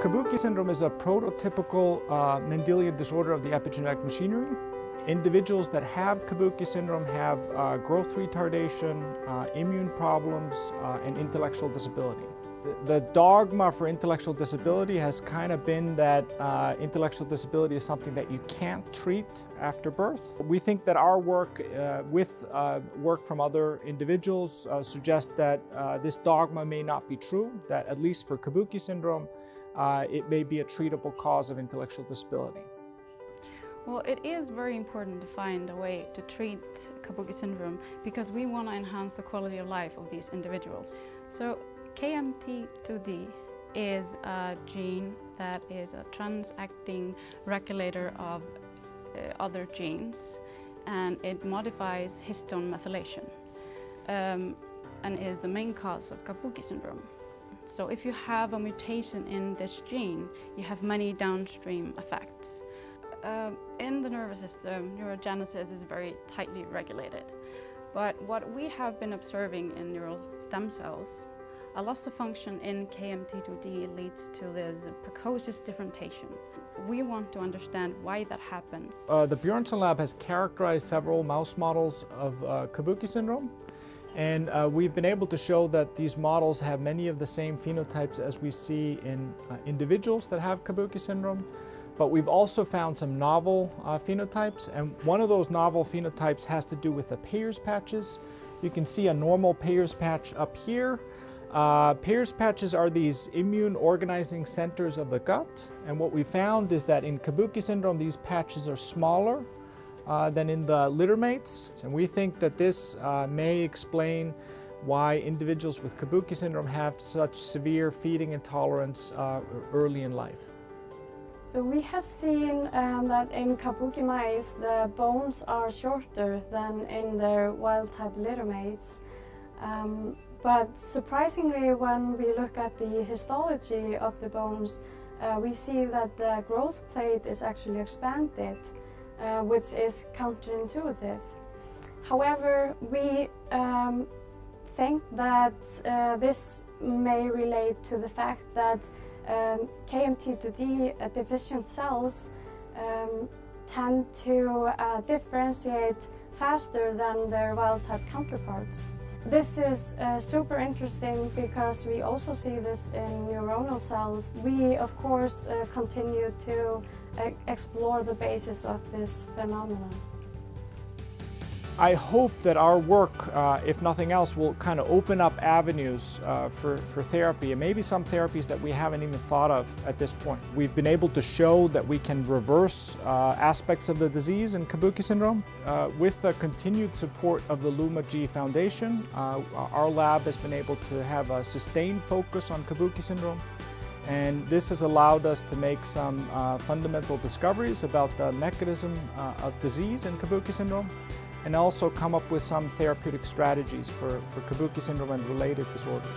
Kabuki syndrome is a prototypical Mendelian disorder of the epigenetic machinery. Individuals that have Kabuki syndrome have growth retardation, immune problems, and intellectual disability. The dogma for intellectual disability has kind of been that intellectual disability is something that you can't treat after birth. We think that our work with work from other individuals suggests that this dogma may not be true, that at least for Kabuki syndrome, it may be a treatable cause of intellectual disability. Well, it is very important to find a way to treat Kabuki syndrome because we want to enhance the quality of life of these individuals. So KMT2D is a gene that is a trans-acting regulator of other genes, and it modifies histone methylation and is the main cause of Kabuki syndrome. So if you have a mutation in this gene, you have many downstream effects. In the nervous system, neurogenesis is very tightly regulated. But what we have been observing in neural stem cells, a loss of function in KMT2D leads to this precocious differentiation. We want to understand why that happens. The Bjornson lab has characterized several mouse models of Kabuki syndrome. And we've been able to show that these models have many of the same phenotypes as we see in individuals that have Kabuki syndrome. But we've also found some novel phenotypes, and one of those novel phenotypes has to do with the Peyer's patches. You can see a normal Peyer's patch up here. Peyer's patches are these immune organizing centers of the gut, and what we found is that in Kabuki syndrome these patches are smaller than in the littermates, and we think that this may explain why individuals with Kabuki syndrome have such severe feeding intolerance early in life. So we have seen that in Kabuki mice the bones are shorter than in their wild-type littermates. But surprisingly, when we look at the histology of the bones, we see that the growth plate is actually expanded, which is counterintuitive. However, we think that this may relate to the fact that KMT2D deficient cells tend to differentiate faster than their wild-type counterparts. This is super interesting because we also see this in neuronal cells. We, of course, continue to explore the basis of this phenomenon. I hope that our work, if nothing else, will kind of open up avenues for therapy, and maybe some therapies that we haven't even thought of at this point. We've been able to show that we can reverse aspects of the disease in Kabuki syndrome. With the continued support of the LUMA-G Foundation, our lab has been able to have a sustained focus on Kabuki syndrome. And this has allowed us to make some fundamental discoveries about the mechanism of disease in Kabuki syndrome, and also come up with some therapeutic strategies for Kabuki syndrome and related disorders.